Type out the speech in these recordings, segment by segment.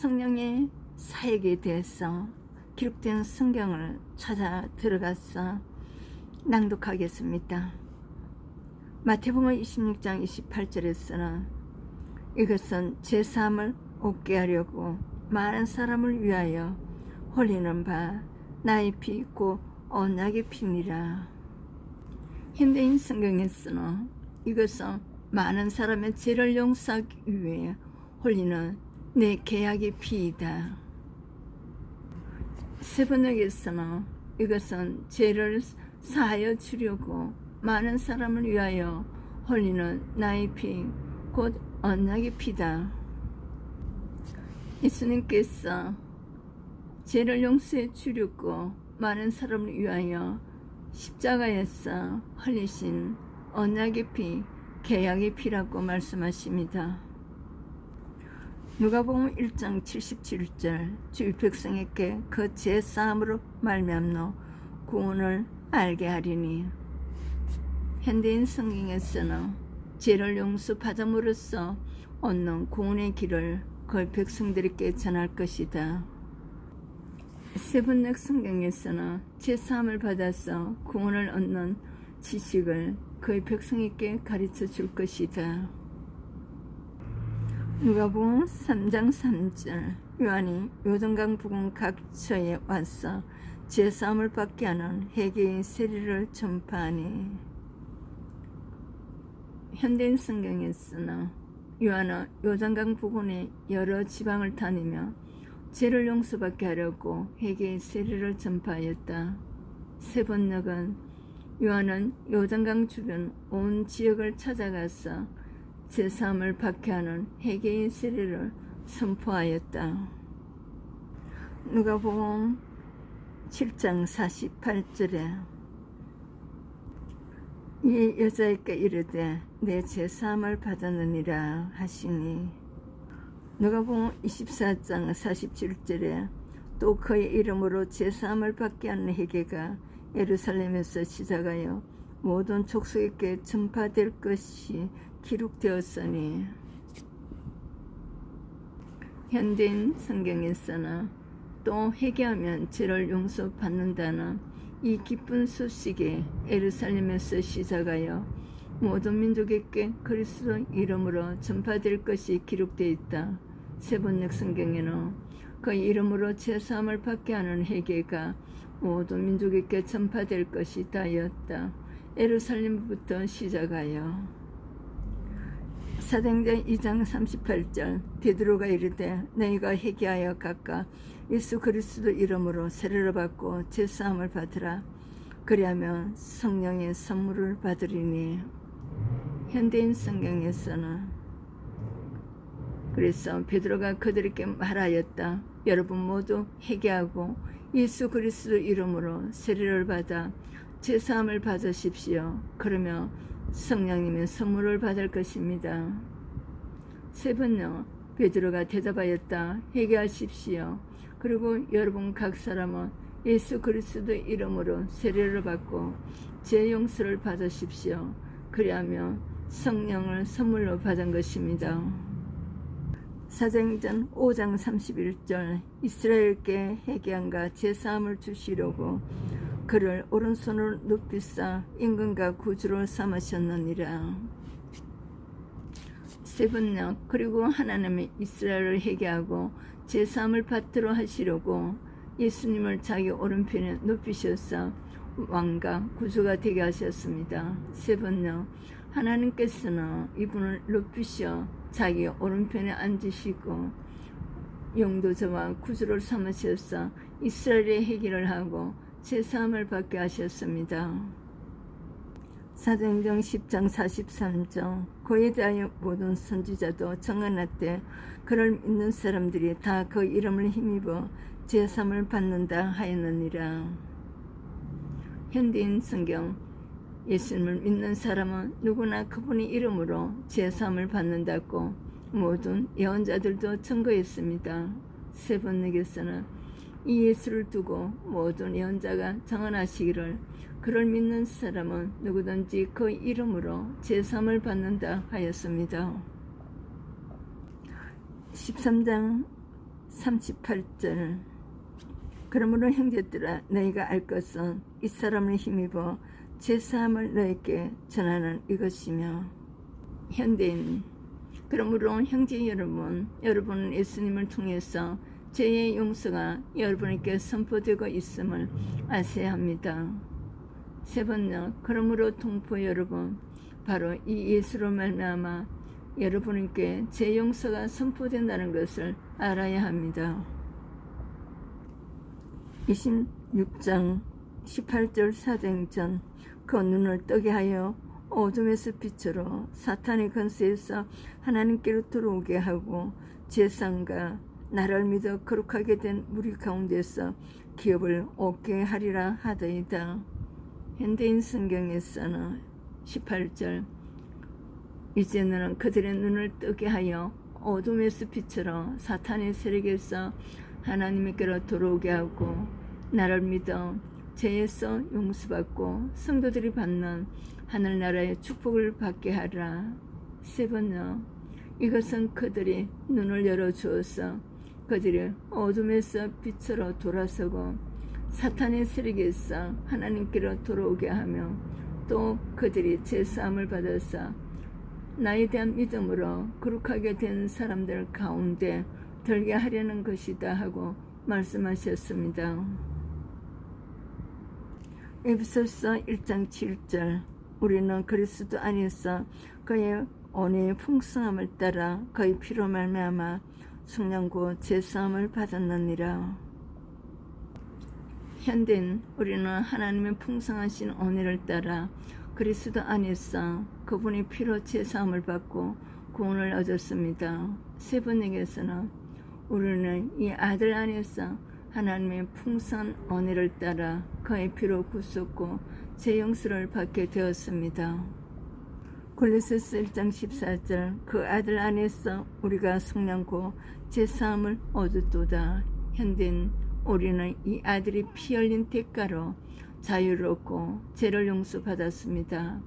성령의 사역에 대해서 기록된 성경을 찾아 들어가서 낭독하겠습니다. 마태복음 26장 28절에서는 이것은 제3을 얻게 하려고 많은 사람을 위하여 흘리는 바 나의 피 곧 언약의 피니라. 현대인 성경에서는 이것은 많은 사람의 죄를 용서하기 위해 흘리는 내 계약의 피이다. 세번역에서는 이것은 죄를 사하여 주려고 많은 사람을 위하여 흘리는 나의 피 곧 언약의 피다. 예수님께서 죄를 용서해 주려고 많은 사람을 위하여 십자가에서 흘리신 언약의 피, 계약의 피라고 말씀하십니다. 누가복음 1장 77절 주의 백성에게 그 죄 사함으로 말미암노 구원을 알게 하리니. 현대인 성경에서는 죄를 용서받음으로써 얻는 구원의 길을 그 백성들에게 전할 것이다. 세번역 성경에서는 죄 사함을 받아서 구원을 얻는 지식을 그의 백성에게 가르쳐 줄 것이다. 누가복음 3장 3절 요한이 요단강 부근 각처에 와서 죄 사함을 받게 하는 회개의 세례를 전파하니. 현대인 성경에서는 요한은 요단강 부근의 여러 지방을 다니며 죄를 용서받게 하려고 회개의 세례를 전파하였다. 세번역은 요한은 요단강 주변 온 지역을 찾아가서 죄사함을 받게 하는 회개의 세례를 선포하였다. 누가복음 7장 48절에 이 여자에게 이르되 내 죄사함을 받았느니라 하시니. 누가복음 24장 47절에 또 그의 이름으로 죄사함을 받게 하는 회개가 예루살렘에서 시작하여 모든 족속에게 전파될 것이 기록되었으니. 현대인 성경에서는 또 회개하면 죄를 용서받는다는 이 기쁜 소식이 예루살렘에서 시작하여 모든 민족에게 그리스도 이름으로 전파될 것이 기록되어 있다. 세번역 성경에는 그 이름으로 죄사함을 받게 하는 회개가 모든 민족에게 전파될 것이다 하였다. 예루살렘부터 시작하여. 사도행전 2장 38절 베드로가 이르되 너희가 회개하여 각각 예수 그리스도 이름으로 세례를 받고 죄사함을 받으라. 그리하면 성령의 선물을 받으리니. 현대인 성경에서는 그래서 베드로가 그들에게 말하였다. 여러분 모두 회개하고 예수 그리스도 이름으로 세례를 받아 죄사함을 받으십시오. 그러면 성령님의 선물을 받을 것입니다. 세번역 베드로가 대답하였다. 회개하십시오. 그리고 여러분 각 사람은 예수 그리스도 이름으로 세례를 받고 죄 용서를 받으십시오. 그리하면 성령을 선물로 받은 것입니다. 사도행전 5장 31절 이스라엘께 회개함과 제사함을 주시려고 그를 오른손으로 높이사 임금과 구주로 삼으셨느니라. 세번역 그리고 하나님의 이스라엘을 회개하고 제사함을 받도록 하시려고 예수님을 자기 오른편에 높이셔서 왕과 구주가 되게 하셨습니다. 세번역 하나님께서는 이분을 높이셔 자기 오른편에 앉으시고 영도자와 구주를 삼으셔서 이스라엘의 회개를 하고 제사함을 받게 하셨습니다. 사도행전 10장 43절 그에 대하여 모든 선지자도 정언하되 그를 믿는 사람들이 다 그 이름을 힘입어 제사함을 받는다 하였느니라. 현대인 성경 예수님을 믿는 사람은 누구나 그분의 이름으로 제사함을 받는다고 모든 예언자들도 증거했습니다. 세번역에서는 이 예수를 두고 모든 예언자가 정언하시기를 그를 믿는 사람은 누구든지 그 이름으로 제사함을 받는다 하였습니다. 13장 38절 그러므로 형제들아 너희가 알 것은 이 사람을 힘입어 제사함을 너희에게 전하는 이것이며 현대인 그러므로 형제 여러분 여러분은 예수님을 통해서 죄의 용서가 여러분에게 선포되고 있음을 아셔야 합니다. 세 번째 그러므로 동포 여러분 바로 이 예수로 말미암아 여러분에게 죄 용서가 선포된다는 것을 알아야 합니다. 26장 18절 사도행전 그 눈을 뜨게 하여 어둠에서 빛으로 사탄의 권세에서 하나님께로 들어오게 하고 제사장과 나를 믿어 거룩하게 된 무리 가운데서 기업을 얻게 하리라 하더이다. 현대인 성경에서는 18절 이제 너는 그들의 눈을 뜨게 하여 어둠에서 빛으로 사탄의 세력에서 하나님께로 돌아오게 하고 나를 믿어 죄에서 용서받고 성도들이 받는 하늘나라의 축복을 받게 하라. 세 번째 이것은 그들이 눈을 열어주어서 그들이 어둠에서 빛으로 돌아서고 사탄의 세력에서 하나님께로 돌아오게 하며 또 그들이 제사함을 받아서 나에 대한 믿음으로 거룩하게 된 사람들 가운데 들게 하려는 것이다 하고 말씀하셨습니다. 에베소서 1장 7절 우리는 그리스도 안에서 그의 은혜의 풍성함을 따라 그의 피로 말미암아 속량고 제사함을 받았느니라. 현대인 우리는 하나님의 풍성하신 은혜를 따라 그리스도 안에서 그분의 피로 제사함을 받고 구원을 얻었습니다. 세 번역에서는 우리는 이 아들 안에서 하나님의 풍성한 은혜를 따라 그의 피로 구속고 죄 용서를 받게 되었습니다. 골로새서 1장 14절 그 아들 안에서 우리가 속량고 제사함을 얻었도다. 현대인 우리는 이 아들이 피 흘린 대가로 자유를 얻고 죄를 용서받았습니다.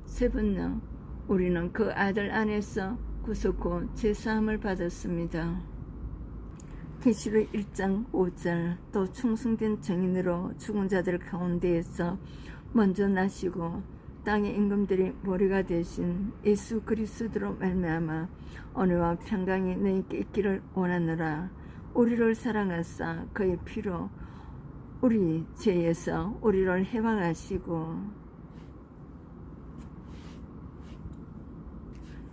세 번째 우리는 그 아들 안에서 구속고 제사함을 받았습니다. 계시록 1장 5절 또 충성된 증인으로 죽은 자들 가운데에서 먼저 나시고 땅의 임금들이 머리가 되신 예수 그리스도로 말미암아 은혜와 평강이 너희에게 있기를 원하노라. 우리를 사랑하사 그의 피로 우리 죄에서 우리를 해방하시고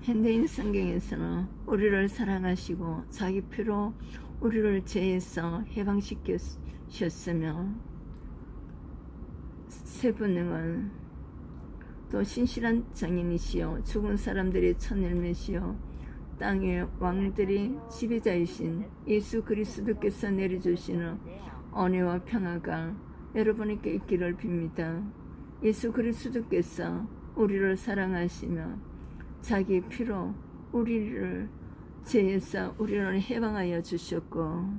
현대인 성경에서는 우리를 사랑하시고 자기 피로 우리를 죄에서 해방시키셨으며 세 번째는 또 신실한 증인이시요 죽은 사람들의 천일매시요 땅의 왕들이 지배자이신 예수 그리스도께서 내려주시는 은혜와 평화가 여러분에게 있기를 빕니다. 예수 그리스도께서 우리를 사랑하시며 자기 피로 우리를 죄에서 우리를 해방하여 주셨고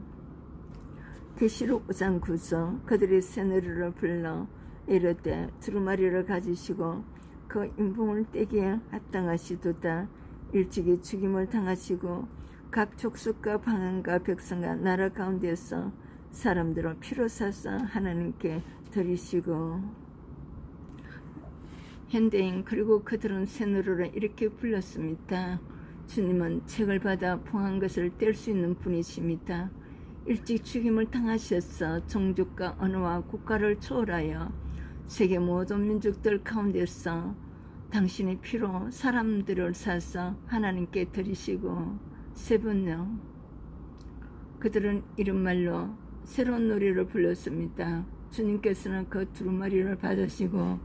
계시록 5장 9절 그들이 새누리를 불러 이르되 두루마리를 가지시고 그 인봉을 떼기에 합당하시도다. 일찍이 죽임을 당하시고 각 족속과 방언과 백성과 나라 가운데서 사람들을 피로 사서 하나님께 드리시고 현대인 그리고 그들은 새누리를 이렇게 불렀습니다. 주님은 책을 받아 봉한 것을 뗄 수 있는 분이십니다. 일찍 죽임을 당하셔서 종족과 언어와 국가를 초월하여 세계 모든 민족들 가운데서 당신의 피로 사람들을 사서 하나님께 드리시고 세 번째 그들은 이런 말로 새로운 노래를 불렀습니다. 주님께서는 그 두루마리를 받으시고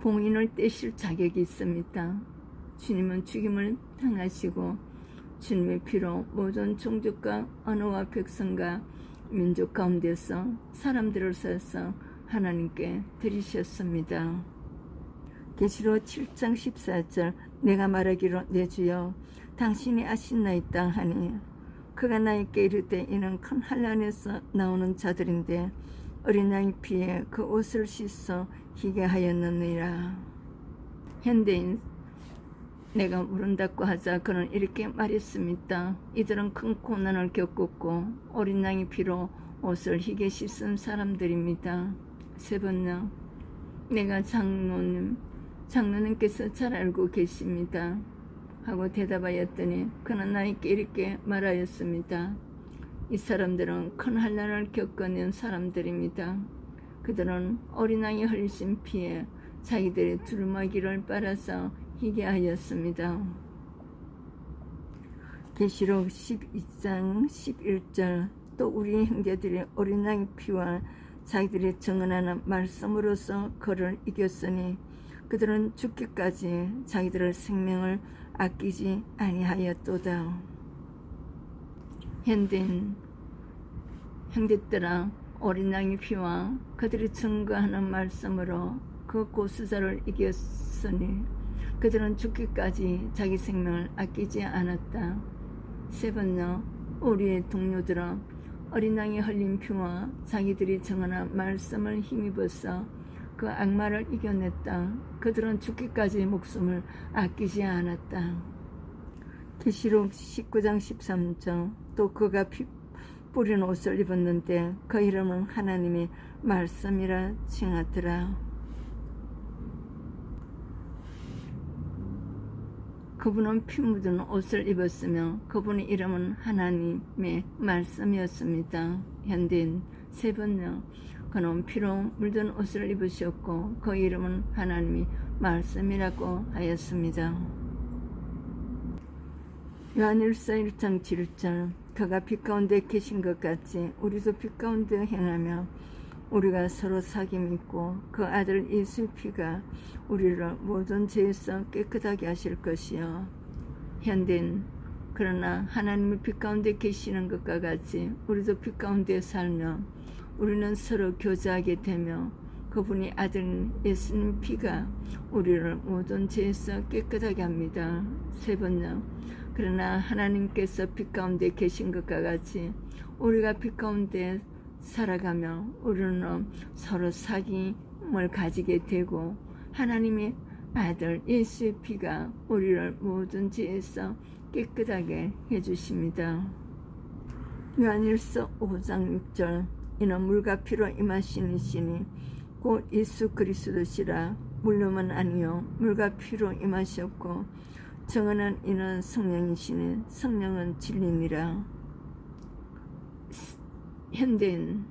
봉인을 떼실 자격이 있습니다. 주님은 죽임을 당하시고 주님의 피로 모든 종족과 언어와 백성과 민족 가운데서 사람들을 사서 하나님께 드리셨습니다. 계시록 7장 14절 내가 말하기로 내 주여 당신이 아신나이다 하니 그가 나에게 이르되 이는 큰 환난에서 나오는 자들인데 어린양의 피에 그 옷을 씻어 희게 하였느니라. 현대인 내가 물은다고 하자 그는 이렇게 말했습니다. 이들은 큰 고난을 겪었고 어린 양의 피로 옷을 희게 씻은 사람들입니다. 세 번째, 내가 장로님께서 잘 알고 계십니다. 하고 대답하였더니 그는 나에게 이렇게 말하였습니다. 이 사람들은 큰 환난을 겪어낸 사람들입니다. 그들은 어린 양이 흘리신 피에 자기들의 두루마기를 빨아서 희게 하였습니다. 계시록 12장 11절 또 우리 형제들이 어린 양의 피와 자기들이 증언하는 말씀으로서 그를 이겼으니 그들은 죽기까지 자기들의 생명을 아끼지 아니하였도다. 형제들아 어린 양의 피와 그들이 증거하는 말씀으로 그 고수자를 이겼으니 그들은 죽기까지 자기 생명을 아끼지 않았다. 세 번째, 우리의 동료들은 어린 양이 흘린 피와 자기들이 증언한 말씀을 힘입어서 그 악마를 이겨냈다. 그들은 죽기까지 목숨을 아끼지 않았다. 계시록 19장 13절 또 그가 피 뿌린 옷을 입었는데 그 이름은 하나님의 말씀이라 칭하더라. 그분은 피 묻은 옷을 입었으며 그분의 이름은 하나님의 말씀이었습니다. 현대인 세 번째, 그는 피로 물든 옷을 입으셨고 그 이름은 하나님의 말씀이라고 하였습니다. 요한일서 1장 7절 그가 빛 가운데 계신 것 같이 우리도 빛 가운데 행하며 우리가 서로 사귐 있고 그 아들 예수의 피가 우리를 모든 죄에서 깨끗하게 하실 것이요. 현대인 그러나 하나님의 빛 가운데 계시는 것과 같이 우리도 빛 가운데 살며 우리는 서로 교제하게 되며 그분이 아들 예수님 피가 우리를 모든 죄에서 깨끗하게 합니다. 세 번째, 그러나 하나님께서 빛 가운데 계신 것과 같이 우리가 빛 가운데 살아가며 우리는 서로 사귐을 가지게 되고 하나님의 아들 예수의 피가 우리를 모든 죄에서 깨끗하게 해주십니다. 요한일서 5장 6절 이는 물과 피로 임하신 이시니 곧 예수 그리스도시라 물로만 아니요 물과 피로 임하셨고 증언한 이는 성령이시니 성령은 진리니라. 현대인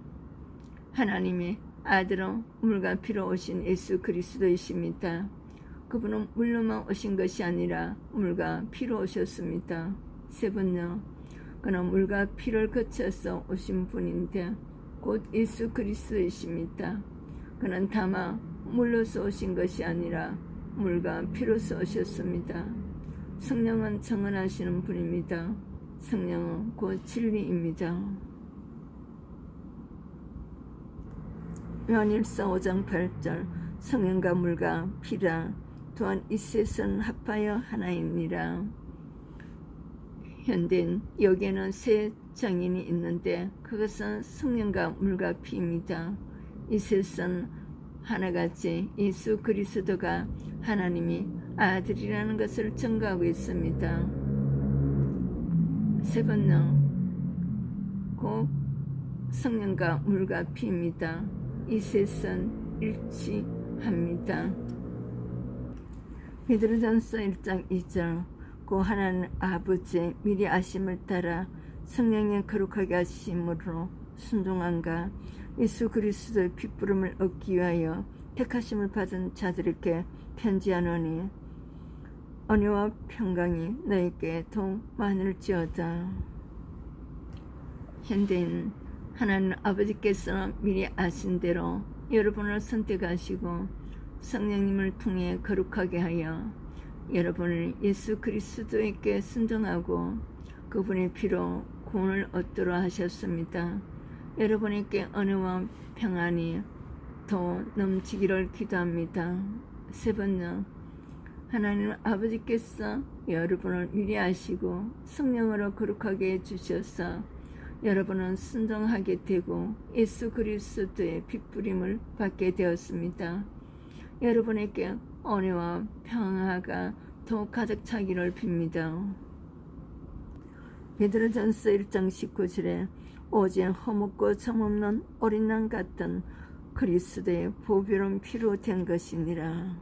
하나님의 아들은 물과 피로 오신 예수 그리스도이십니다. 그분은 물로만 오신 것이 아니라 물과 피로 오셨습니다. 세 번째, 그는 물과 피를 거쳐서 오신 분인데 곧 예수 그리스도이십니다. 그는 다만 물로서 오신 것이 아니라 물과 피로서 오셨습니다. 성령은 증언하시는 분입니다. 성령은 곧 진리입니다. 요한일서 5장 8절 성령과 물과 피라 또한 이 셋은 합하여 하나이니라. 현대인 여기에는 세 정인이 있는데 그것은 성령과 물과 피입니다. 이 셋은 하나같이 예수 그리스도가 하나님이 아들이라는 것을 증거하고 있습니다. 세 번째, 곧 성령과 물과 피입니다. 이 셋은 일치합니다. 베드로전서 1장 2절 고 하나님 아버지의 미리 아심을 따라 성령의 거룩하게 하심으로 순종한가 예수 그리스도의 핏부름을 얻기 위하여 택하심을 받은 자들에게 편지하노니 은혜와 평강이 너에게 더 많을지어다. 현대인 하나님 아버지께서는 미리 아신 대로 여러분을 선택하시고 성령님을 통해 거룩하게 하여 여러분을 예수 그리스도에게 순종하고 그분의 피로 구원을 얻도록 하셨습니다. 여러분에게 은혜와 평안이 더 넘치기를 기도합니다. 세 번째, 하나님 아버지께서 여러분을 미리 아시고 성령으로 거룩하게 해주셔서 여러분은 순종하게 되고 예수 그리스도의 핏부림을 받게 되었습니다. 여러분에게 은혜와 평화가 더 가득 차기를 빕니다. 베드로전서 1장 19절에 오직 허물고 점없는 어린 양 같은 그리스도의 보배로운 피로 된 것이니라.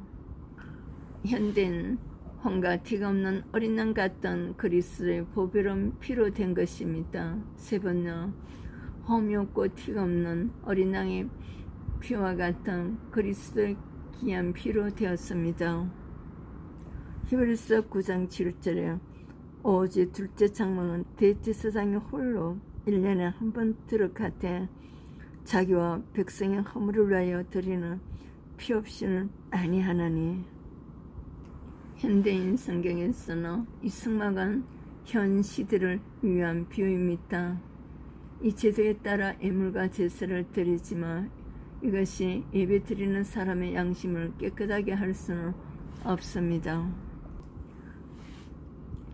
현대는 혼과 티가 없는 어린 양 같던 그리스도의 보배로운 피로 된 것입니다. 세 번째, 험이 없고 티가 없는 어린 양의 피와 같은 그리스도의 귀한 피로 되었습니다. 히브리서 9장 7절에 오직 둘째 장막은 대제사장이 홀로 1년에 한 번 들어가되 자기와 백성의 허물을 위하여 드리는 피 없이는 아니하나니. 현대인 성경에서는 이 성막은 현 시대를 위한 비유입니다. 이 제도에 따라 예물과 제사를 드리지만 이것이 예배 드리는 사람의 양심을 깨끗하게 할 수는 없습니다.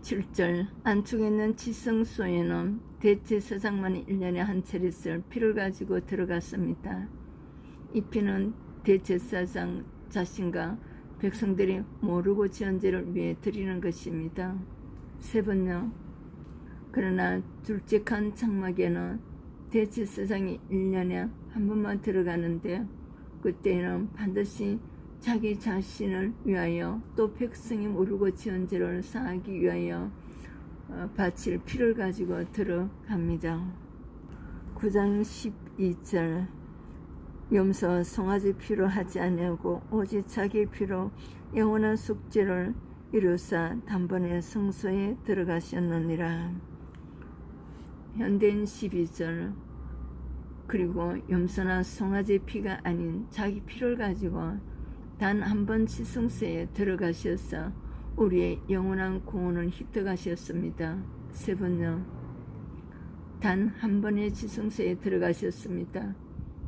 7절 안쪽에 있는 지성소에는 대제사장만이 1년에 한 차례씩 피를 가지고 들어갔습니다. 이 피는 대제사장 자신과 백성들이 모르고 지은 죄를 위해 드리는 것입니다. 세 번째, 그러나 둘째 칸 장막에는 대제사장이 1년에 한 번만 들어가는데 그때는 반드시 자기 자신을 위하여 또 백성이 모르고 지은 죄를 사하기 위하여 바칠 피를 가지고 들어갑니다. 9장 12절 염소 송아지 피로 하지 아니하고 오직 자기 피로 영원한 속죄를 이루사 단번에 성소에 들어가셨느니라. 현대인 12절 그리고 염소나 송아지 피가 아닌 자기 피를 가지고 단 한 번 지성소에 들어가셔서 우리의 영원한 구원을 획득하셨습니다. 세 번째, 단 한 번의 지성소에 들어가셨습니다.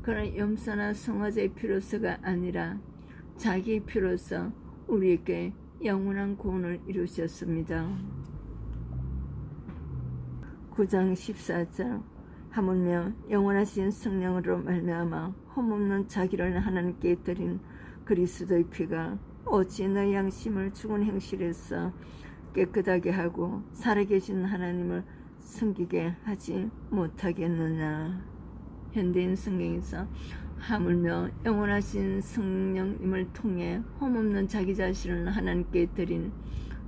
그러나 염소나 송아지의 피로서가 아니라 자기 피로서 우리에게 영원한 구원을 이루셨습니다. 9장 14절 하물며 영원하신 성령으로 말미암아 흠없는 자기를 하나님께 드린 그리스도의 피가 어찌 너희 양심을 죽은 행실에서 깨끗하게 하고 살아계신 하나님을 섬기게 하지 못하겠느냐. 현대인 성경에서 하물며 영원하신 성령님을 통해 흠없는 자기 자신을 하나님께 드린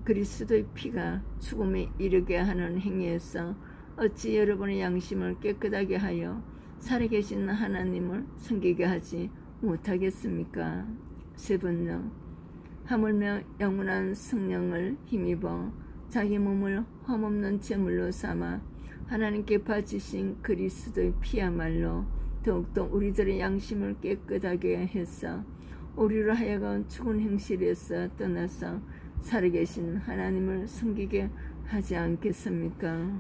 그리스도의 피가 죽음에 이르게 하는 행위에서 어찌 여러분의 양심을 깨끗하게 하여 살아계신 하나님을 섬기게 하지 못하겠습니까? 세 번째, 하물며 영원한 성령을 힘입어 자기 몸을 흠없는 제물로 삼아 하나님께 바치신 그리스도의 피야말로 더욱더 우리들의 양심을 깨끗하게 해서 우리로 하여금 죽은 행실에서 떠나서 살아계신 하나님을 섬기게 하지 않겠습니까?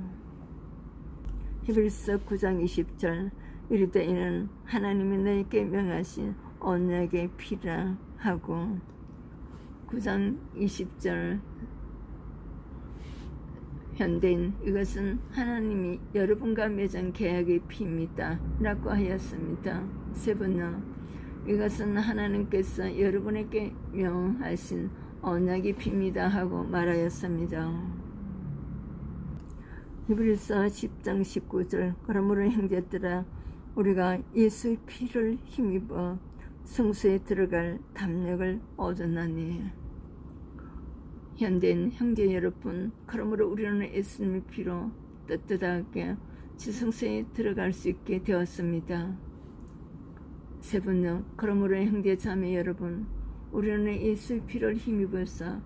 히브리서 9장 20절 이르되 이는 하나님이 너에게 명하신 언약의 피라 하고 9장 20절 현대인 이것은 하나님이 여러분과 맺은 계약의 피입니다 라고 하였습니다. 세 번째, 이것은 하나님께서 여러분에게 명하신 언약의 피입니다 하고 말하였습니다. 히브리서 10장 19절 그러므로 형제들아 우리가 예수의 피를 힘입어 성소에 들어갈 담력을 얻었나니. 현대인 형제 여러분, 그러므로 우리는 예수님의 피로 떳떳하게 지성소에 들어갈 수 있게 되었습니다. 세 번째, 그러므로 형제 자매 여러분, 우리는 예수의 피를 힘입어서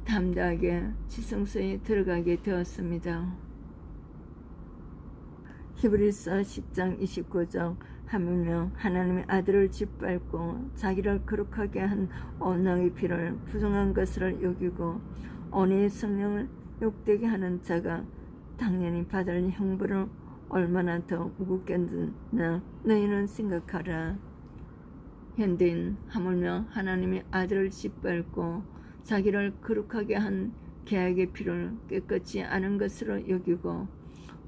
담대하게 지성소에 들어가게 되었습니다. 히브리서 10장 29절 하물며 하나님의 아들을 짓밟고 자기를 거룩하게 한 언약의 피를 부정한 것을 여기고 언약의 성령을 욕되게 하는 자가 당연히 받을 형벌을 얼마나 더 무겁겠느냐 너희는 생각하라. 현대인 하물며 하나님의 아들을 짓밟고 자기를 거룩하게 한 계약의 피를 깨끗이 아는 것으로 여기고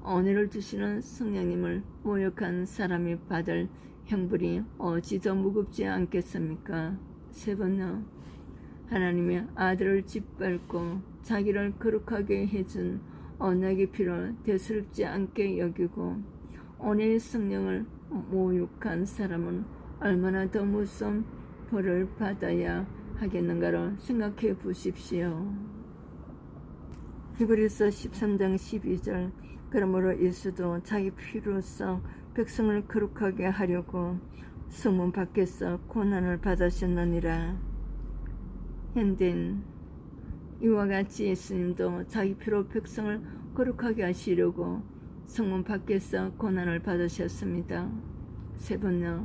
언혜를 주시는 성령님을 모욕한 사람이 받을 형벌이 어찌 더 무겁지 않겠습니까? 세 번째, 하나님의 아들을 짓밟고 자기를 거룩하게 해준 언약의 피로 대수롭지 않게 여기고 온유의 성령을 모욕한 사람은 얼마나 더 무서운 벌을 받아야 하겠는가를 생각해 보십시오. 히브리서 13장 12절 그러므로 예수도 자기 피로써 백성을 거룩하게 하려고 성문 밖에서 고난을 받으셨느니라. 현대인 이와 같이 예수님도 자기 피로 백성을 거룩하게 하시려고 성문 밖에서 고난을 받으셨습니다. 세 번째,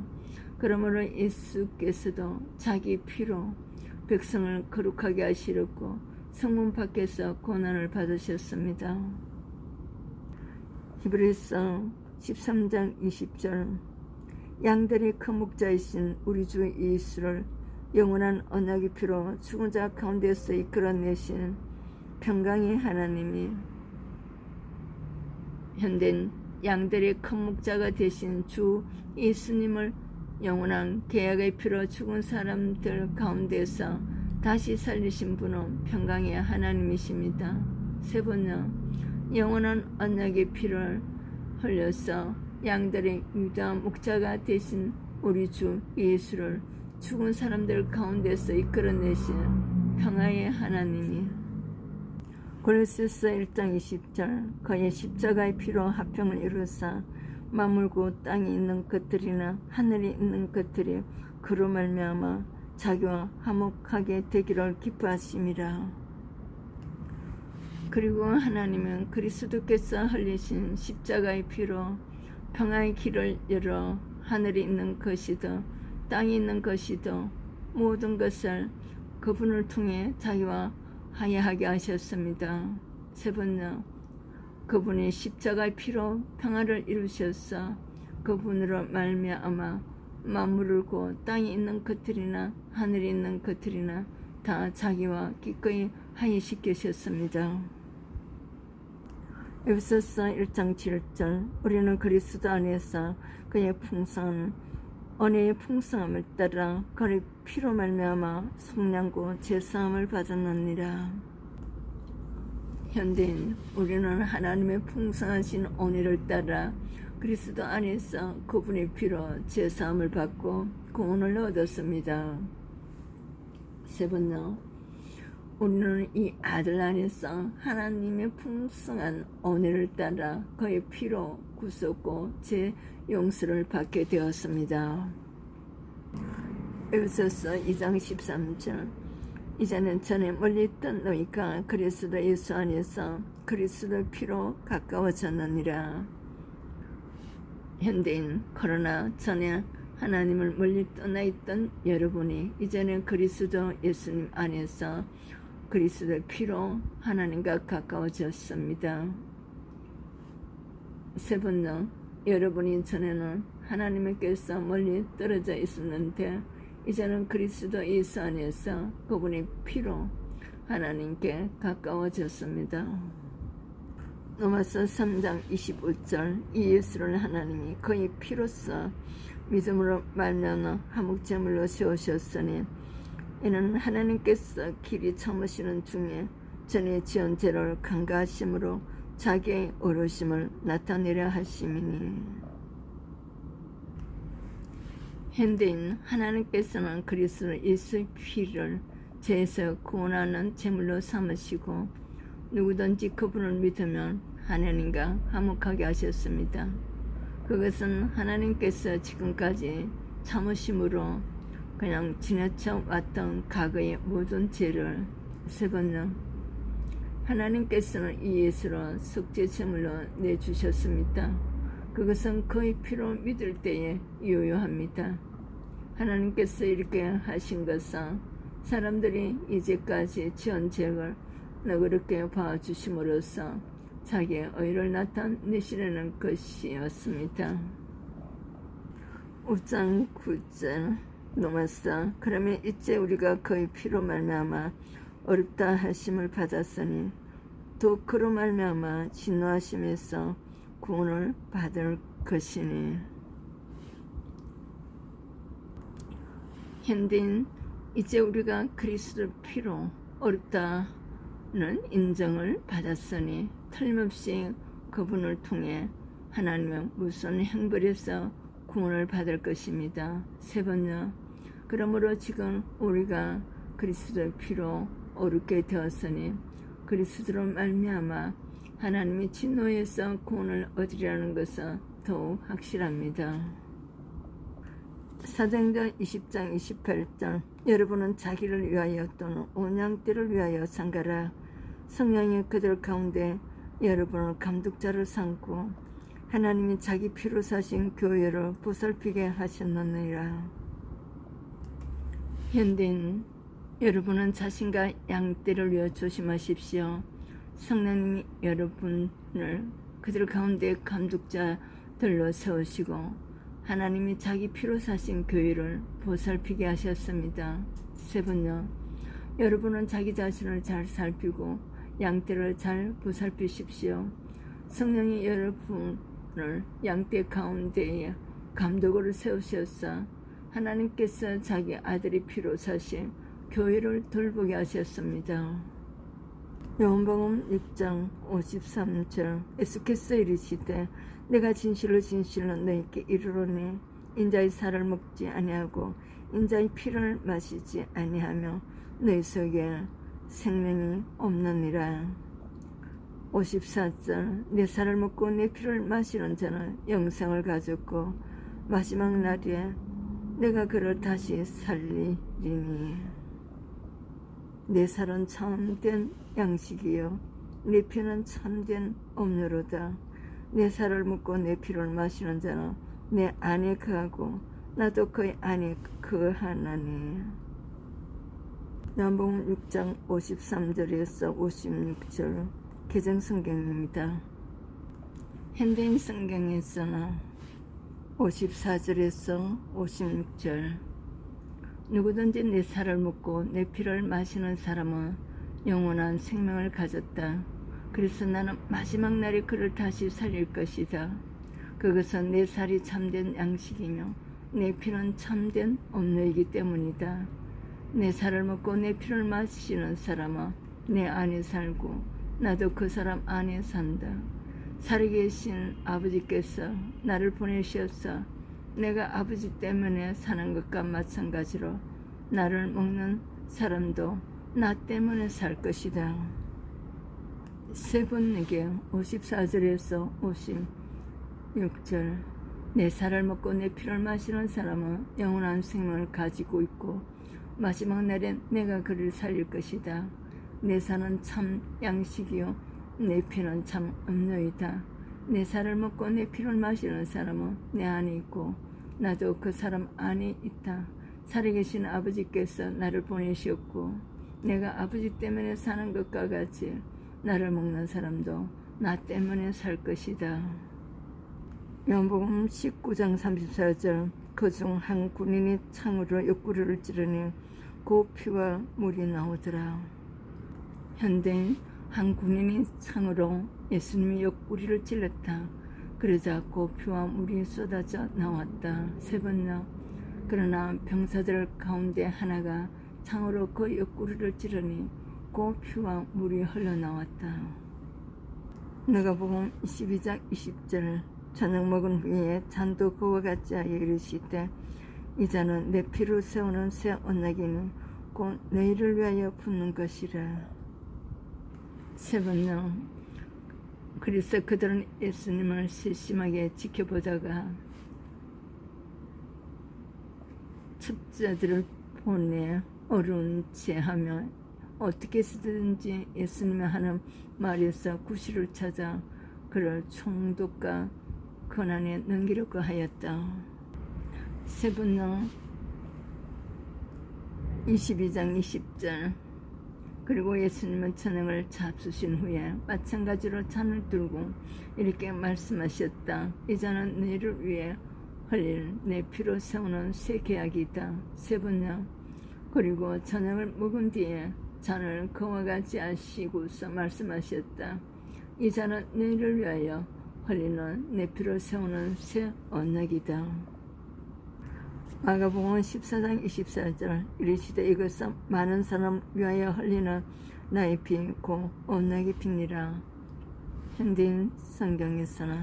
그러므로 예수께서도 자기 피로 백성을 거룩하게 하시려고 성문 밖에서 고난을 받으셨습니다. 히브리서 13장 20절 양들이 큰 목자이신 우리 주 예수를 영원한 언약의 피로 죽은 자 가운데서 이끌어내신 평강의 하나님이 현대는 양들의 큰 목자가 되신 주 예수님을 영원한 계약의 피로 죽은 사람들 가운데서 다시 살리신 분은 평강의 하나님이십니다. 세 번째, 영원한 언약의 피를 흘려서 양들의 유다 목자가 되신 우리 주 예수를 죽은 사람들 가운데서 이끌어내신 평화의 하나님이 골로새서 1장 20절 그의 십자가의 피로 화평을 이루사 만물고 땅에 있는 것들이나 하늘에 있는 것들이 그로 말미암아 자기와 화목하게 되기를 기뻐하심이라. 그리고 하나님은 그리스도께서 흘리신 십자가의 피로 평화의 길을 열어 하늘에 있는 것이든 땅에 있는 것이든 모든 것을 그분을 통해 자기와 화해하게 하셨습니다. 세 번째, 그분이 십자가의 피로 평화를 이루셔서 그분으로 말미암아 만물을 고 땅에 있는 것들이나 하늘에 있는 것들이나 다 자기와 기꺼이 화해시키셨습니다. 에베소서 1장 7절 우리는 그리스도 안에서 그의 풍성한 은혜의 풍성함을 따라 그의 피로 말미암아 속량고 제사함을 받았느니라. 현대인 우리는 하나님의 풍성하신 은혜를 따라 그리스도 안에서 그분의 피로 제사함을 받고 구원을 얻었습니다. 세 번째, 우리는 이 아들 안에서 하나님의 풍성한 은혜를 따라 그의 피로 구속고 제 용서를 받게 되었습니다. 에베소서 2장 13절 이제는 전에 멀리 있던 너희가 그리스도 예수 안에서 그리스도의 피로 가까워졌느니라. 현대인 그러나 전에 하나님을 멀리 떠나 있던 여러분이 이제는 그리스도 예수님 안에서 그리스도의 피로 하나님과 가까워졌습니다. 세 번째, 여러분이 전에는 하나님께서 멀리 떨어져 있었는데 이제는 그리스도 예수 안에서 그분의 피로 하나님께 가까워졌습니다. 로마서 3장 25절 이 예수를 하나님이 그의 피로써 믿음으로 말미암아 화목제물로 세우셨으니 이는 하나님께서 길이 참으시는 중에 전에 지은 죄를 간과하심으로 자기의 어르심을 나타내려 하심이니. 현대인 하나님께서는 그리스도 예수의 피를 죄에서 구원하는 제물로 삼으시고 누구든지 그분을 믿으면 하나님과 화목하게 하셨습니다. 그것은 하나님께서 지금까지 참으심으로 그냥 지나쳐 왔던 과거의 모든 죄를 세 번째, 하나님께서는 이 예수로 속죄 제물로 내주셨습니다. 그것은 그의 피로 믿을 때에 유효합니다. 하나님께서 이렇게 하신 것은 사람들이 이제까지 지은 죄를 너그럽게 봐주심으로써 자기의 의를 나타내시려는 것이었습니다. 5장 9절 로마서 그러면 이제 우리가 그의 피로 말미암아 어렵다 하심을 받았으니 또 그로 말미암아 진노하심에서 구원을 받을 것이니. 현대인 이제 우리가 그리스도 피로 어렵다는 인정을 받았으니 틀림없이 그분을 통해 하나님의 무슨 형벌에서 구원을 받을 것입니다. 세 번째, 그러므로 지금 우리가 그리스도의 피로 어렵게 되었으니 그리스도로 말미암아 하나님이 진노에서 구원을 얻으리라는 것은 더욱 확실합니다. 사도행전 20장 28절 여러분은 자기를 위하여 또는 온양떼를 위하여 상가라. 성령이 그들 가운데 여러분을 감독자로 삼고 하나님이 자기 피로 사신 교회를 보살피게 하셨느니라. 현대인 여러분은 자신과 양떼를 위해 조심하십시오. 성령님이 여러분을 그들 가운데 감독자들로 세우시고 하나님이 자기 피로 사신 교회를 보살피게 하셨습니다. 세 번째, 여러분은 자기 자신을 잘 살피고 양떼를 잘 보살피십시오. 성령이 여러분을 양떼 가운데에 감독으로 세우셔서 하나님께서 자기 아들이 피로 사신 교회를 돌보게 하셨습니다. 요한복음 6장 53절 예수께서 이르시되 내가 진실로 진실로 너희에게 이르노니 인자의 살을 먹지 아니하고 인자의 피를 마시지 아니하며 너희 속에 생명이 없느니라. 54절 내 살을 먹고 내 피를 마시는 자는 영생을 가졌고 마지막 날에 내가 그를 다시 살리리니. 내 살은 참된 양식이요 내 피는 참된 음료로다. 내 살을 먹고 내 피를 마시는 자는 내 안에 거하고 나도 그의 안에 거하나니. 요한복음 6장 53절에서 56절 개정성경입니다. 현대인 성경에서는 54절에서 56절 누구든지 내 살을 먹고 내 피를 마시는 사람은 영원한 생명을 가졌다. 그래서 나는 마지막 날에 그를 다시 살릴 것이다. 그것은 내 살이 참된 양식이며 내 피는 참된 음료이기 때문이다. 내 살을 먹고 내 피를 마시는 사람은 내 안에 살고 나도 그 사람 안에 산다. 살아계신 아버지께서 나를 보내셔서 내가 아버지 때문에 사는 것과 마찬가지로 나를 먹는 사람도 나 때문에 살 것이다. 세 번에게 54절에서 56절 내 살을 먹고 내 피를 마시는 사람은 영원한 생명을 가지고 있고 마지막 날에 내가 그를 살릴 것이다. 내 살은 참 양식이요 내 피는 참 음료이다. 내 살을 먹고 내 피를 마시는 사람은 내 안에 있고 나도 그 사람 안에 있다. 살아계신 아버지께서 나를 보내셨고 내가 아버지 때문에 사는 것과 같이 나를 먹는 사람도 나 때문에 살 것이다. 요한복음 19장 34절 그중 한 군인이 창으로 옆구리를 찌르니 그 피와 물이 나오더라. 현대인 한 군인이 창으로 예수님의 옆구리를 찔렀다. 그러자 그 피와 물이 쏟아져 나왔다. 세 번째 그러나 병사들 가운데 하나가 창으로 그 옆구리를 찌르니 그 피와 물이 흘러나왔다. 누가복음 22장 20절 저녁 먹은 후에 잔도 그와 같이 하여 이르시되 이 잔은 내 피로 세우는 새 언약이니 곧 너희를 위하여 붓는 것이라. 세 번째 그래서 그들은 예수님을 세심하게 지켜보다가 첩자들을 보내 어려운 체하며 어떻게 해서든지 예수님이 하는 말에서 구실을 찾아 그를 총독과 고난에 넘기려고 하였다. 세 번째 22장 20절 그리고 예수님은 저녁을 잡수신 후에 마찬가지로 잔을 들고 이렇게 말씀하셨다. 이 잔은 너희를 위해 흘릴 내 피로 세우는 새 계약이다. 세 번째 그리고 저녁을 먹은 뒤에 잔을 그와 같이 하시고서 말씀하셨다. 이 잔은 너희를 위하여 흘리는 내 피로 세우는 새 언약이다. 마가복음 14장 24절 이르시되 이것은 많은 사람 위하여 흘리는 나의 피 곧 언약의 피니라. 현대인 성경에서는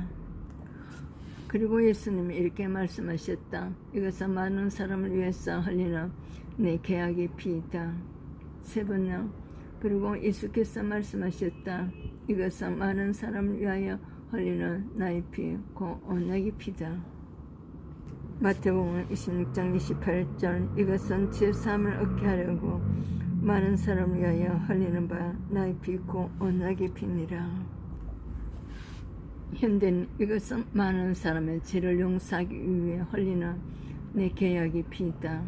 그리고 예수님이 이렇게 말씀하셨다. 이것은 많은 사람을 위해서 흘리는 내 계약의 피이다. 세 번째 그리고 예수께서 말씀하셨다. 이것은 많은 사람을 위하여 흘리는 나의 피 곧 언약의 피다. 마태복음 26장 28절 이것은 죄사함을 얻게 하려고 많은 사람을 위하여 흘리는 바 나의 피 곧 언약의 피니라. 현대는 이것은 많은 사람의 죄를 용서하기 위해 흘리는 내 계약의 피이다.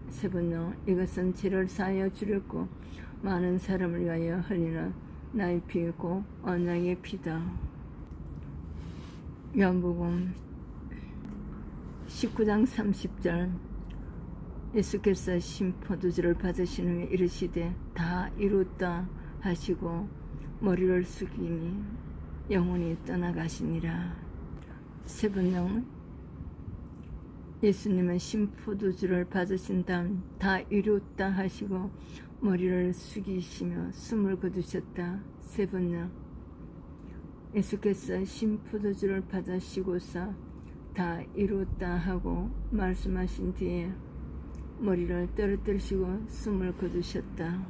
세 번째 이것은 죄를 사하여 주려고 많은 사람을 위하여 흘리는 나의 피 곧 언약의 피다. 요한복음 19장 30절 예수께서 신포도주를 받으신 후에 이르시되 다 이루었다 하시고 머리를 숙이니 영혼이 떠나가시니라. 세 번째 예수님은 신포도주를 받으신 다음 다 이루었다 하시고 머리를 숙이시며 숨을 거두셨다. 세 번째 예수께서 신포도주를 받으시고서 다 이루었다 하고 말씀하신 뒤에 머리를 떨어뜨리시고 숨을 거두셨다.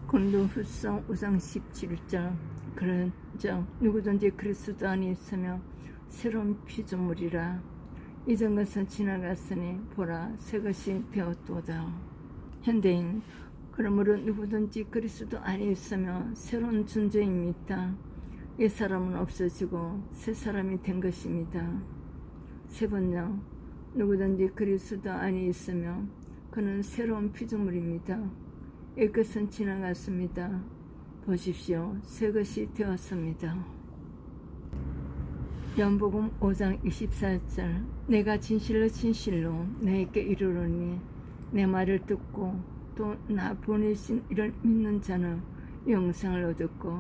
고린도후서 5장 17절 그런즉 누구든지 그리스도 안에 있으며 새로운 피조물이라. 이전 것은 지나갔으니 보라 새 것이 되었도다. 현대인 그러므로 누구든지 그리스도 안에 있으며 새로운 존재입니다. 이 사람은 없어지고 새 사람이 된 것입니다. 세 번째 누구든지 그리스도 안에 있으며 그는 새로운 피조물입니다. 이 것은 지나갔습니다. 보십시오. 새 것이 되었습니다. 요한복음 5장 24절 내가 진실로 진실로 너에게 이르노니 내 말을 듣고 또 나 보내신 이를 믿는 자는 영생을 얻었고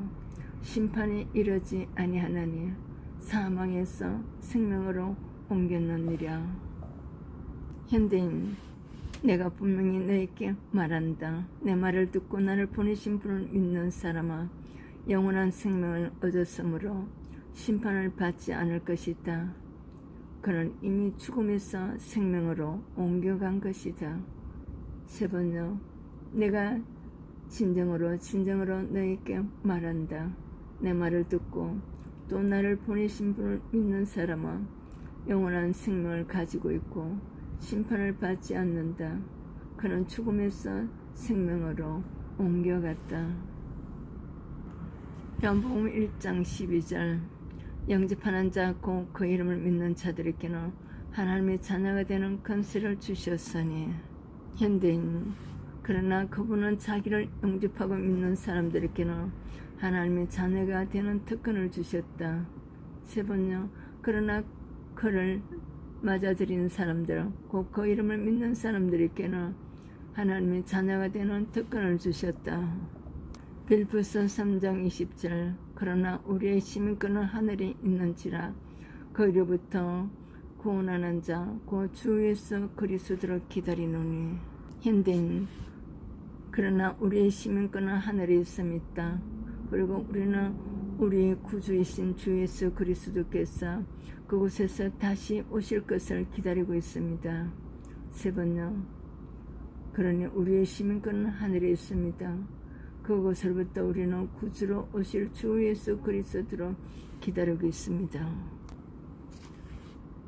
심판이 이르지 아니하나니 사망에서 생명으로 옮겼느니라. 현대인 내가 분명히 너에게 말한다. 내 말을 듣고 나를 보내신 분을 믿는 사람아 영원한 생명을 얻었으므로 심판을 받지 않을 것이다. 그는 이미 죽음에서 생명으로 옮겨간 것이다. 세 번째 내가 진정으로 너에게 말한다. 내 말을 듣고 또 나를 보내신 분을 믿는 사람은 영원한 생명을 가지고 있고 심판을 받지 않는다. 그는 죽음에서 생명으로 옮겨갔다. 요한복음 1장 12절 영접하는 자 곧 그 이름을 믿는 자들에게는 하나님의 자녀가 되는 권세를 주셨으니. 현대인 그러나 그분은 자기를 영접하고 믿는 사람들에게는 하나님의 자녀가 되는 특권을 주셨다. 세 번째 그러나 그를 맞아들이는 사람들 곧 그 이름을 믿는 사람들에게는 하나님의 자녀가 되는 특권을 주셨다. 빌립보서 3장 20절 그러나 우리의 시민권은 하늘에 있는지라 거기로부터 구원하는 자 곧 주 예수 그리스도를 기다리노니. 현대인 그러나 우리의 시민권은 하늘에 있습니다. 그리고 우리는 우리의 구주이신 주 예수 그리스도께서 그곳에서 다시 오실 것을 기다리고 있습니다. 세 번째 그러니 우리의 시민권은 하늘에 있습니다. 그곳으로부터 우리는 구주로 오실 주 예수 그리스도로 기다리고 있습니다.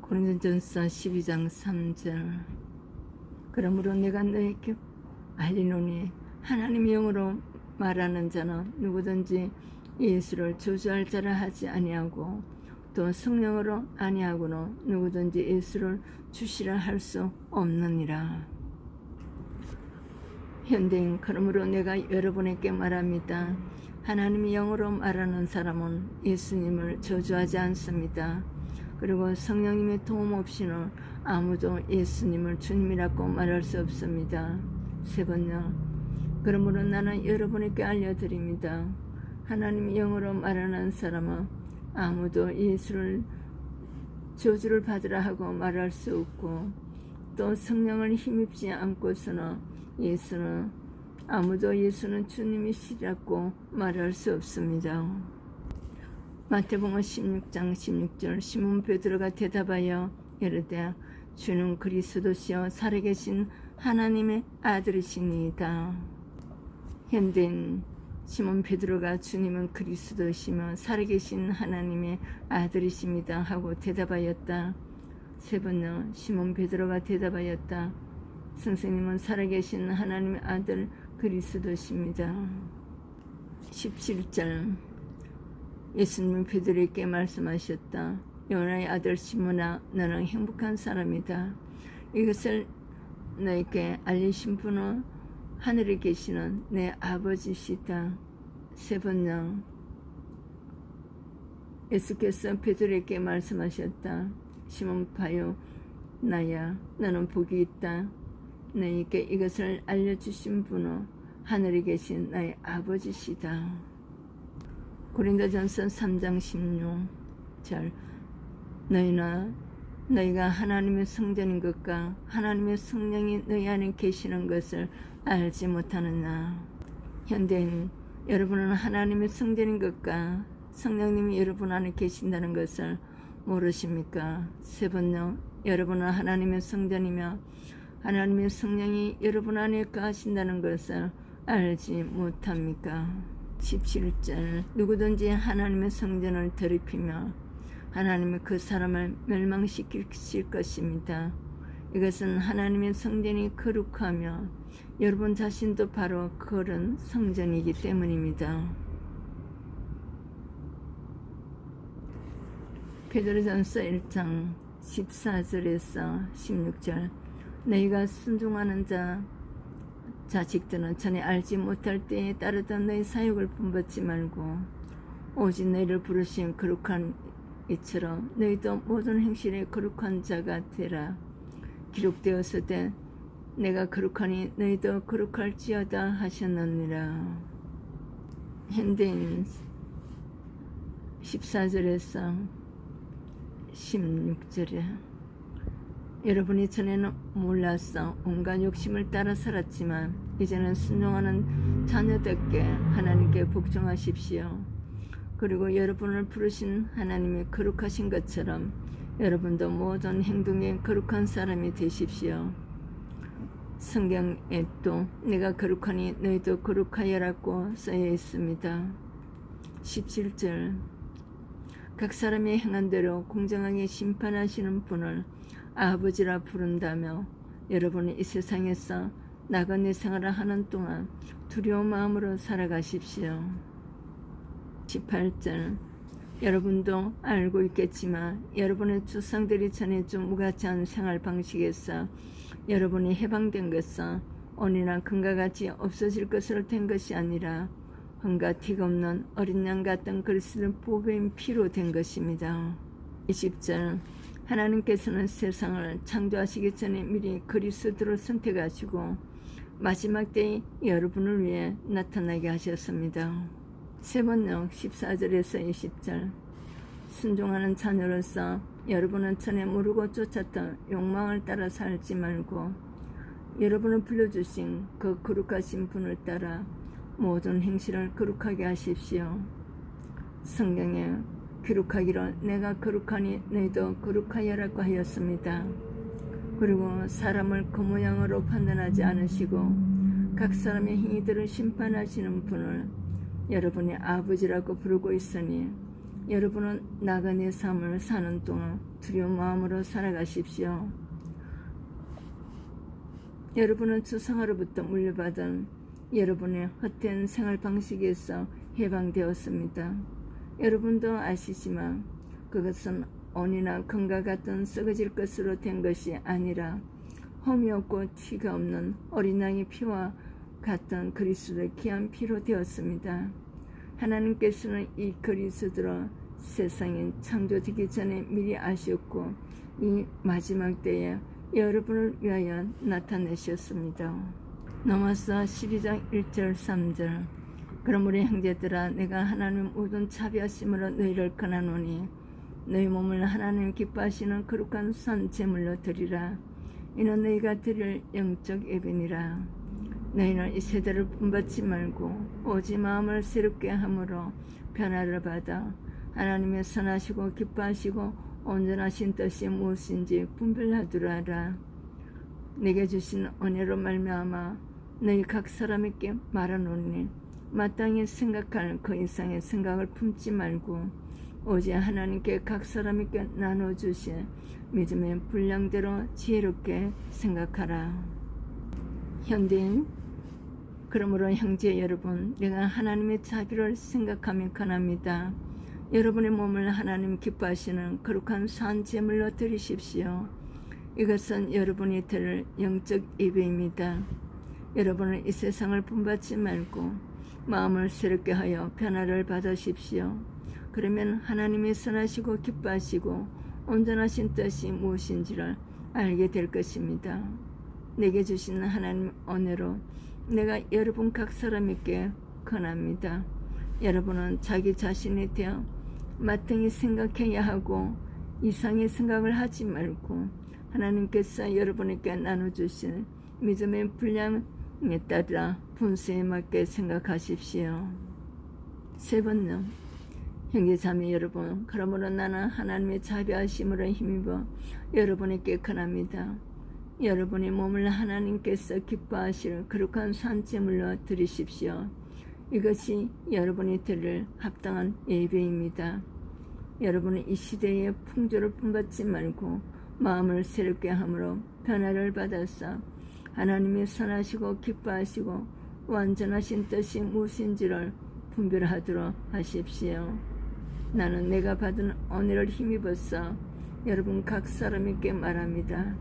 고린도전서 12장 3절 그러므로 내가 너에게 알리노니 하나님의 영으로 말하는 자는 누구든지 예수를 저주할 자라 하지 아니하고 또 성령으로 아니하고는 누구든지 예수를 주시라 할 수 없느니라. 현대인 그러므로 내가 여러분에게 말합니다. 하나님의 영으로 말하는 사람은 예수님을 저주하지 않습니다. 그리고 성령님의 도움 없이는 아무도 예수님을 주님이라고 말할 수 없습니다. 세 번째 그러므로 나는 여러분에게 알려드립니다. 하나님의 영으로 말하는 사람은 아무도 예수를 저주를 받으라 하고 말할 수 없고 또 성령을 힘입지 않고서는 아무도 예수는 주님이시라고 말할 수 없습니다. 마태복음 16장 16절 시몬 베드로가 대답하여 이르되 주는 그리스도시요 살아계신 하나님의 아들이시니이다. 현대인 시몬 베드로가 주님은 그리스도시며 살아계신 하나님의 아들이십니다 하고 대답하였다. 세 번째 시몬 베드로가 대답하였다. 선생님은 살아계신 하나님의 아들 그리스도십니다. 17절 예수님은 베드로에게 말씀하셨다. 요나의 아들 시몬아 너는 행복한 사람이다. 이것을 너에게 알리신 분은 하늘에 계시는 내 아버지시다. 세 번째 예수께서 베드로에게 말씀하셨다. 시몬 바요 나야 너는 복이 있다. 너에게 이것을 알려주신 분은 하늘에 계신 나의 아버지시다. 고린도전서 3장 16절 너희가 하나님의 성전인 것과 하나님의 성령이 너희 안에 계시는 것을 알지 못하느냐. 현대인 여러분은 하나님의 성전인 것과 성령님이 여러분 안에 계신다는 것을 모르십니까? 세 번째 여러분은 하나님의 성전이며 하나님의 성령이 여러분 안에 거하신다는 것을 알지 못합니까? 17절 누구든지 하나님의 성전을 더럽히며 하나님이 그 사람을 멸망시키실 것입니다. 이것은 하나님의 성전이 거룩하며 여러분 자신도 바로 그런 성전이기 때문입니다. 베드로전서 1장 14절에서 16절 너희가 순종하는 자식들은 전에 알지 못할 때에 따르던 너희 사욕을 본받지 말고 오직 너희를 부르신 거룩한 이처럼 너희도 모든 행실에 거룩한 자가 되라. 기록되었으되 내가 거룩하니 너희도 거룩할지어다 하셨느니라. 현대인 14절에서 16절에 여러분이 전에는 몰라서 온갖 욕심을 따라 살았지만 이제는 순종하는 자녀답게 하나님께 복종하십시오. 그리고 여러분을 부르신 하나님이 거룩하신 것처럼 여러분도 모든 행동에 거룩한 사람이 되십시오. 성경에 또 내가 거룩하니 너희도 거룩하여라고 쓰여 있습니다. 17절 각 사람의 행한 대로 공정하게 심판하시는 분을 아버지라 부른다며 여러분이 이 세상에서 나그네 생활을 하는 동안 두려운 마음으로 살아가십시오. 18절 여러분도 알고 있겠지만 여러분의 조상들이 전해준 무가치한 생활 방식에서 여러분이 해방된 것은 온이나 금과 같이 없어질 것으로 된 것이 아니라 흠과 티가 없는 어린 양 같은 그리스도의 보배인 피로 된 것입니다. 20절 하나님께서는 세상을 창조하시기 전에 미리 그리스도를 선택하시고 마지막 때에 여러분을 위해 나타나게 하셨습니다. 세 번역 14절에서 20절 순종하는 자녀로서 여러분은 전에 모르고 쫓았던 욕망을 따라 살지 말고 여러분을 불러주신 그 거룩하신 분을 따라 모든 행실을 거룩하게 하십시오. 성경에 기록하기를 내가 거룩하니 너희도 거룩하여라고 하였습니다. 그리고 사람을 그 모양으로 판단하지 않으시고 각 사람의 행위들을 심판하시는 분을 여러분의 아버지라고 부르고 있으니 여러분은 나그네 삶을 사는 동안 두려운 마음으로 살아가십시오. 여러분은 조상으로부터 물려받은 여러분의 헛된 생활 방식에서 해방되었습니다. 여러분도 아시지만 그것은 온이나 금과 같은 썩어질 것으로 된 것이 아니라 흠이 없고 티가 없는 어린 양의 피와 같은 그리스도의 귀한 피로 되었습니다. 하나님께서는 이 그리스도로 세상이 창조되기 전에 미리 아셨고 이 마지막 때에 여러분을 위하여 나타내셨습니다. 넘어서 12장 1절 3절 그럼 우리 형제들아 내가 하나님 모든 자비하심으로 너희를 권하노니 너희 몸을 하나님 기뻐하시는 거룩한 선 제물로 드리라. 이는 너희가 드릴 영적 예배니라. 너희는 이 세대를 본받지 말고 오직 마음을 새롭게 함으로 변화를 받아 하나님의 선하시고 기뻐하시고 온전하신 뜻이 무엇인지 분별하도록 하라. 내게 주신 은혜로 말미암아 너희 각 사람에게 말하노니 마땅히 생각할 그 이상의 생각을 품지 말고 오직 하나님께 각 사람에게 나눠주신 믿음의 분량대로 지혜롭게 생각하라. 현대인, 그러므로 형제 여러분, 내가 하나님의 자비를 생각하며 권합니다. 여러분의 몸을 하나님 기뻐하시는 거룩한 산 제물로 드리십시오. 이것은 여러분이 드릴 영적 예배입니다. 여러분은 이 세상을 본받지 말고 마음을 새롭게 하여 변화를 받으십시오. 그러면 하나님의 선하시고 기뻐하시고 온전하신 뜻이 무엇인지를 알게 될 것입니다. 내게 주신 하나님 은혜로 내가 여러분 각 사람에게 권합니다. 여러분은 자기 자신에 대해 마땅히 생각해야 하고 이상의 생각을 하지 말고 하나님께서 여러분에게 나눠주신 믿음의 분량에 따라 분수에 맞게 생각하십시오. 세 번째, 형제자매 여러분, 그러므로 나는 하나님의 자비하심으로 힘입어 여러분에게 권합니다. 여러분의 몸을 하나님께서 기뻐하실 거룩한 산제물로 드리십시오. 이것이 여러분이 드릴 합당한 예배입니다. 여러분은 이 시대의 풍조를 본받지 말고 마음을 새롭게 함으로 변화를 받아서 하나님의 선하시고 기뻐하시고 완전하신 뜻이 무엇인지를 분별하도록 하십시오. 나는 내가 받은 은혜를 힘입어서 여러분 각 사람에게 말합니다.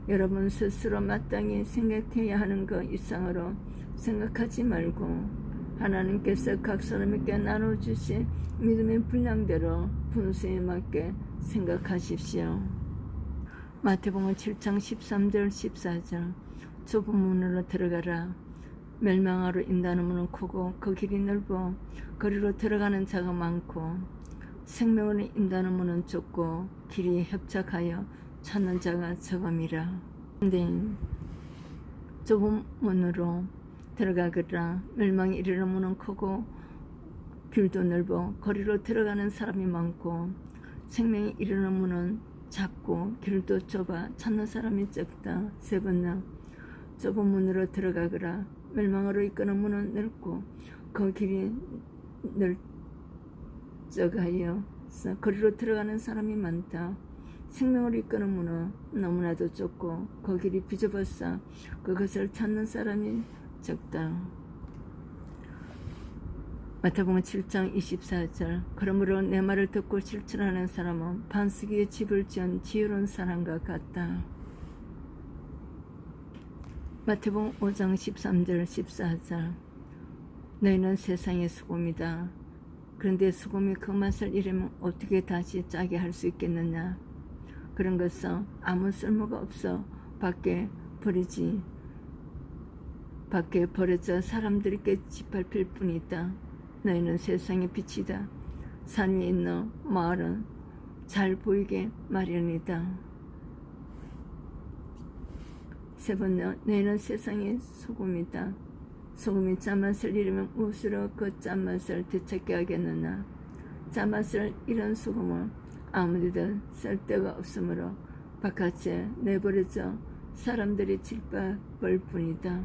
여러분 스스로 마땅히 생각해야 하는 것 이상으로 생각하지 말고 하나님께서 각 사람에게 나눠주신 믿음의 분량대로 분수에 맞게 생각하십시오. 마태복음 7장 13절 14절 좁은 문으로 들어가라. 멸망하러 인도하는 문은 크고 그 길이 넓어 거리로 들어가는 자가 많고 생명으로 인도하는 문은 좁고 길이 협착하여 찾는 자가 적음이라. 근데 좁은 문으로 들어가거라. 멸망에 이르는 문은 크고 길도 넓어 거리로 들어가는 사람이 많고 생명에 이르는 문은 작고 길도 좁아 찾는 사람이 적다. 세 번째, 좁은 문으로 들어가거라. 멸망으로 이끄는 문은 넓고 그 길이 넓적하여 거리로 들어가는 사람이 많다. 생명을 이끄는 문은 너무나도 좁고 그 길이 비좁아서 그것을 찾는 사람이 적다. 마태복음 7장 24절 그러므로 내 말을 듣고 실천하는 사람은 반석이에 집을 지은 지혜로운 사람과 같다. 마태복음 5장 13절 14절 너희는 세상의 소금이다. 그런데 소금이 그 맛을 잃으면 어떻게 다시 짜게 할 수 있겠느냐. 그런 것은 아무 쓸모가 없어 밖에 버려져 사람들에게 짓밟힐 뿐이다. 너희는 세상의 빛이다. 산 위에 있는 마을은 잘 보이게 마련이다. 세 번째, 너희는 세상의 소금이다. 소금이 짠맛을 잃으면 무엇으로 그 짠맛을 되찾게 하겠느냐. 짠맛을 잃은 소금은 아무데도 쓸 데가 없으므로 바깥에 내버려져 사람들이 짓밟을 뿐이다.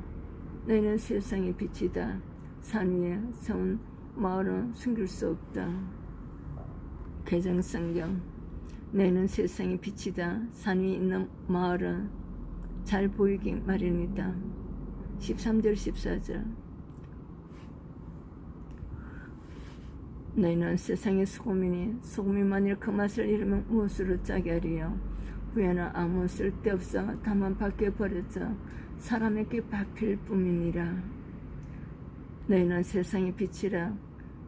너희는 세상의 빛이다. 산 위에 세운 마을은 숨길 수 없다. 개정성경 너희는 세상의 빛이다. 산 위에 있는 마을은 잘 보이기 마련이다. 13절 14절 너희는 세상의 소금이니 소금이 만일 그 맛을 잃으면 무엇으로 짜게 하리요. 후에는 아무 쓸데없어 다만 밖에 버려져 사람에게 밟힐 뿐이니라. 너희는 세상의 빛이라.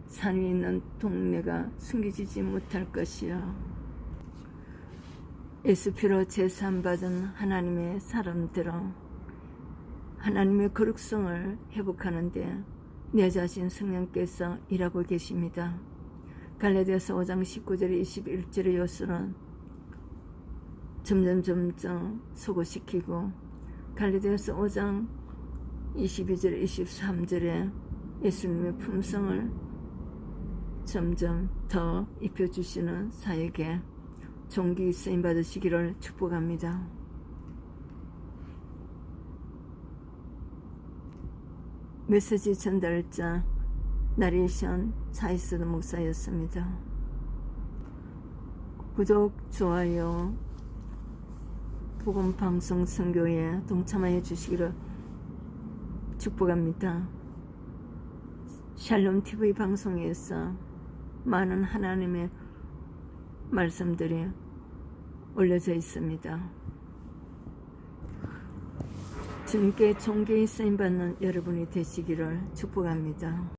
산 위에 있는 동네가 숨겨지지 못할 것이요. 예수 피로 제사함받은 하나님의 사람들은 하나님의 거룩성을 회복하는데 내 자신 성령께서 일하고 계십니다. 갈라디아서 5장 19절 21절의 요소는 점점 소고시키고 갈라디아서 5장 22절 23절에 예수님의 품성을 점점 더 입혀주시는 사역에 종기 쓰임 받으시기를 축복합니다. 메시지 전달자 나레이션 차이스드 목사였습니다. 구독, 좋아요, 복음방송 선교에 동참하여 주시기를 축복합니다. 샬롬TV 방송에서 많은 하나님의 말씀들이 올려져 있습니다. 주님께 존귀히 쓰임받는 여러분이 되시기를 축복합니다.